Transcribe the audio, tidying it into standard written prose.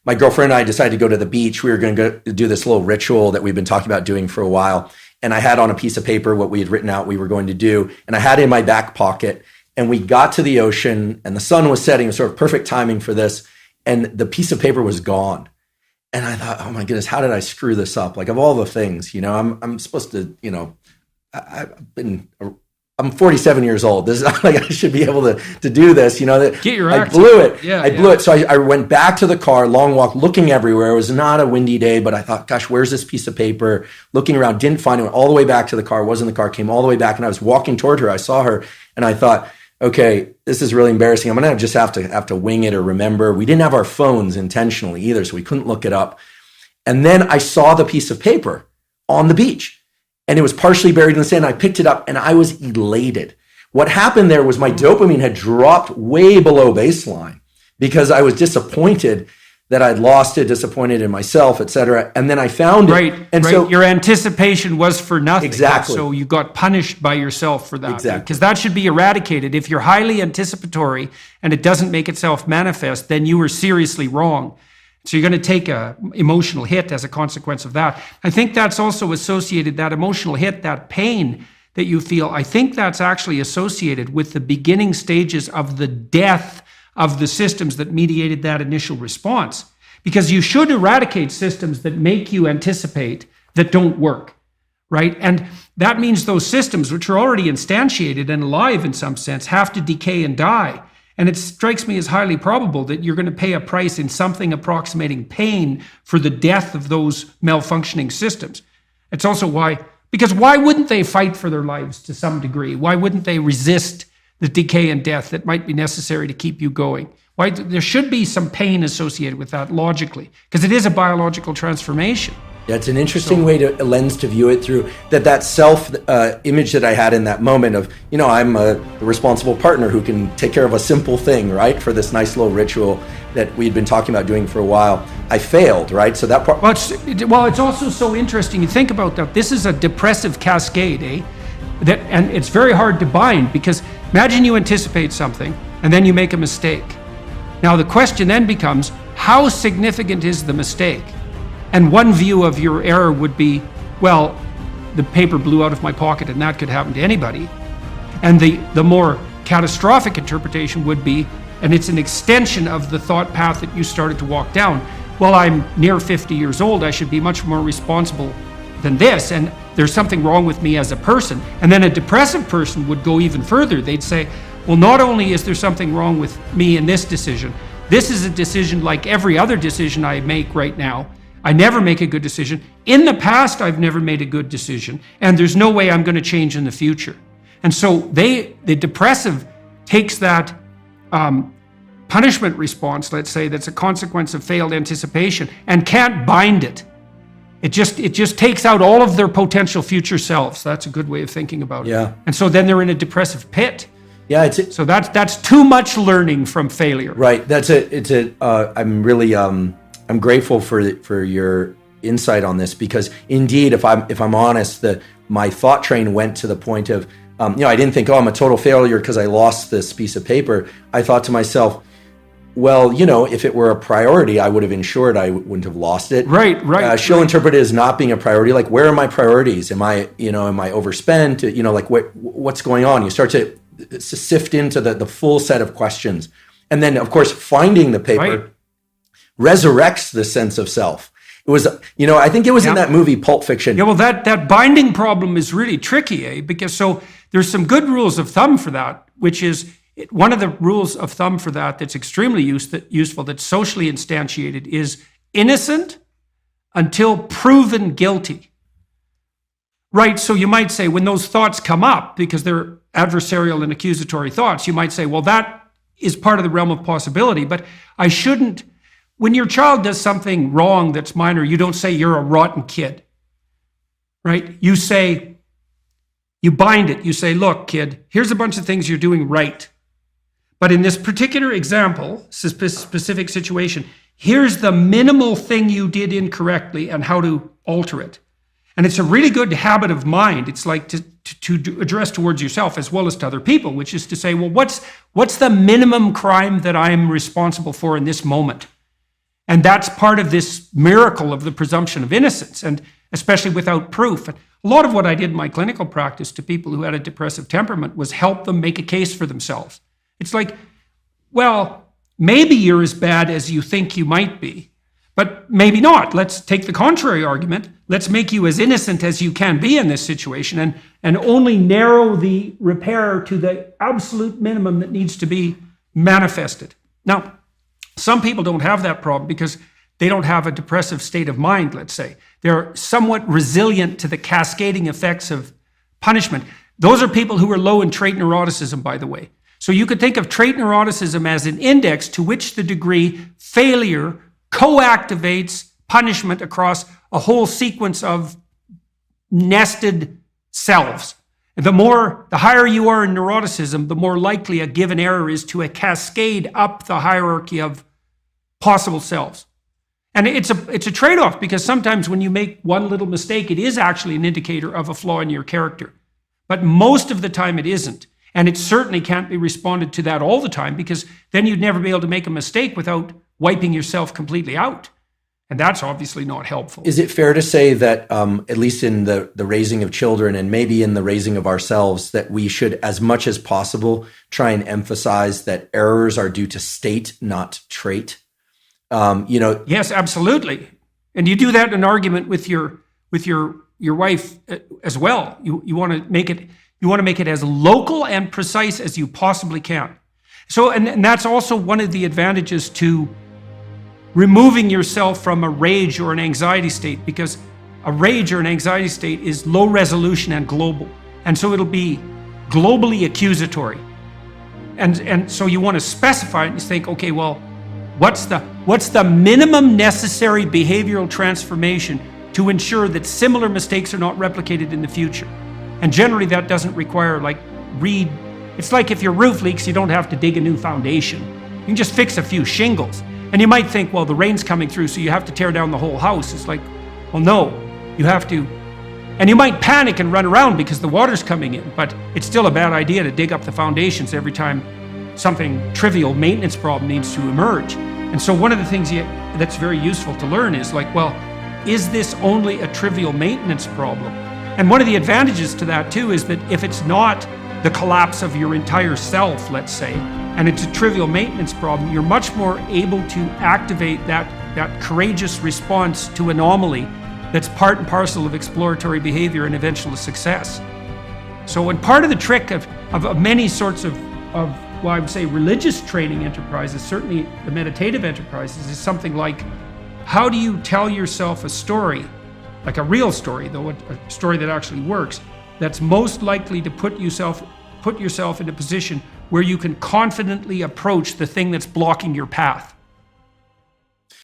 my girlfriend and I decided to go to the beach. We were going to go do this little ritual that we've been talking about doing for a while. And I had on a piece of paper what we had written out we were going to do. And I had it in my back pocket. And we got to the ocean and the sun was setting. It was sort of perfect timing for this. And the piece of paper was gone. And I thought, oh my goodness, how did I screw this up? Like, of all the things, I'm supposed to, I'm 47 years old. This is not like I should be able to do this. Get your I blew it. I blew it. So I went back to the car, long walk, looking everywhere. It was not a windy day, but I thought, gosh, where's this piece of paper? Looking around, didn't find it. Went all the way back to the car. Was in the car. Came all the way back, and I was walking toward her. I saw her, and I thought, okay, this is really embarrassing. I'm gonna just have to wing it or remember. We didn't have our phones intentionally either, so we couldn't look it up. And then I saw the piece of paper on the beach. And it was partially buried in the sand. I picked it up and I was elated. What happened there was my dopamine had dropped way below baseline because I was disappointed that I'd lost it, disappointed in myself, et cetera. And then I found it. And so your anticipation was for nothing. Exactly. So you got punished by yourself for that. Exactly. Because that should be eradicated. If you're highly anticipatory and it doesn't make itself manifest, then you were seriously wrong. So you're going to take a emotional hit as a consequence of that. I think that's also associated, that emotional hit, that pain that you feel, I think that's actually associated with the beginning stages of the death of the systems that mediated that initial response. Because you should eradicate systems that make you anticipate that don't work, right? And that means those systems, which are already instantiated and alive in some sense, have to decay and die. And it strikes me as highly probable that you're going to pay a price in something approximating pain for the death of those malfunctioning systems. It's also because why wouldn't they fight for their lives to some degree? Why wouldn't they resist the decay and death that might be necessary to keep you going? Why? There should be some pain associated with that logically, because it is a biological transformation. Yeah, it's an interesting lens to view it through, that self image that I had in that moment of, I'm the responsible partner who can take care of a simple thing, right? For this nice little ritual that we'd been talking about doing for a while. I failed, right? So that part. Well, it's also so interesting. You think about that. This is a depressive cascade, and it's very hard to bind, because imagine you anticipate something and then you make a mistake. Now the question then becomes, how significant is the mistake? And one view of your error would be, well, the paper blew out of my pocket and that could happen to anybody. And the more catastrophic interpretation would be, and it's an extension of the thought path that you started to walk down, well, I'm near 50 years old, I should be much more responsible than this, and there's something wrong with me as a person. And then a depressive person would go even further. They'd say, well, not only is there something wrong with me in this decision, this is a decision like every other decision I make right now. I never make a good decision. In the past, I've never made a good decision, and there's no way I'm going to change in the future. And so the depressive takes that punishment response, let's say, that's a consequence of failed anticipation, and can't bind it. It just takes out all of their potential future selves. That's a good way of thinking about it. Yeah. And so then they're in a depressive pit. Yeah, so that's too much learning from failure. Right. I'm grateful for your insight on this, because indeed, if I'm honest, my thought train went to the point of, I didn't think, I'm a total failure because I lost this piece of paper. I thought to myself, well, if it were a priority, I would have ensured I wouldn't have lost it. Right. She'll interpret it as not being a priority. Like, where are my priorities? Am I overspent? What's going on? You start to sift into the full set of questions. And then, of course, finding the paper resurrects the sense of self. It was, I think it was in that movie Pulp Fiction. Yeah, well, that binding problem is really tricky, because so there's some good rules of thumb for that, which is one of the rules of thumb for that that's extremely useful, that's socially instantiated, is innocent until proven guilty. Right, so you might say when those thoughts come up, because they're adversarial and accusatory thoughts, you might say, well, that is part of the realm of possibility, but I shouldn't. When your child does something wrong that's minor, you don't say you're a rotten kid, right? You bind it. You say, look, kid, here's a bunch of things you're doing right. But in this particular example, specific situation, here's the minimal thing you did incorrectly and how to alter it. And it's a really good habit of mind. It's like to address towards yourself as well as to other people, which is to say, well, what's the minimum crime that I'm responsible for in this moment? And that's part of this miracle of the presumption of innocence, and especially without proof. And a lot of what I did in my clinical practice to people who had a depressive temperament was help them make a case for themselves. It's like, well, maybe you're as bad as you think you might be, but maybe not. Let's take the contrary argument. Let's make you as innocent as you can be in this situation, and only narrow the repair to the absolute minimum that needs to be manifested. Now, some people don't have that problem because they don't have a depressive state of mind, let's say. They're somewhat resilient to the cascading effects of punishment. Those are people who are low in trait neuroticism, by the way. So you could think of trait neuroticism as an index to which the degree failure co-activates punishment across a whole sequence of nested selves. The higher you are in neuroticism, the more likely a given error is to a cascade up the hierarchy of possible selves. And it's a trade-off, because sometimes when you make one little mistake, it is actually an indicator of a flaw in your character. But most of the time it isn't. And it certainly can't be responded to that all the time, because then you'd never be able to make a mistake without wiping yourself completely out. And that's obviously not helpful. Is it fair to say that, at least in the raising of children and maybe in the raising of ourselves, that we should, as much as possible, try and emphasize that errors are due to state, not trait? Yes, absolutely. And you do that in an argument with your wife as well. You want to make it as local and precise as you possibly can. So, and that's also one of the advantages to removing yourself from a rage or an anxiety state, because a rage or an anxiety state is low resolution and global. And so it'll be globally accusatory. And so you want to specify it and think, okay, well, what's the minimum necessary behavioral transformation to ensure that similar mistakes are not replicated in the future? And generally that doesn't require it's like if your roof leaks, you don't have to dig a new foundation. You can just fix a few shingles. And you might think, well, the rain's coming through, so you have to tear down the whole house. It's like, well, no, you have to. And you might panic and run around because the water's coming in, but it's still a bad idea to dig up the foundations every time something trivial maintenance problem needs to emerge. And so one of the things that's very useful to learn is like, well, is this only a trivial maintenance problem? And one of the advantages to that too is that if it's not the collapse of your entire self, let's say, and it's a trivial maintenance problem, you're much more able to activate that courageous response to anomaly that's part and parcel of exploratory behavior and eventual success. So, and part of the trick of many sorts of well, I would say religious training enterprises, certainly the meditative enterprises, is something like, how do you tell yourself a story, like a real story, though a story that actually works, that's most likely to put yourself in a position where you can confidently approach the thing that's blocking your path.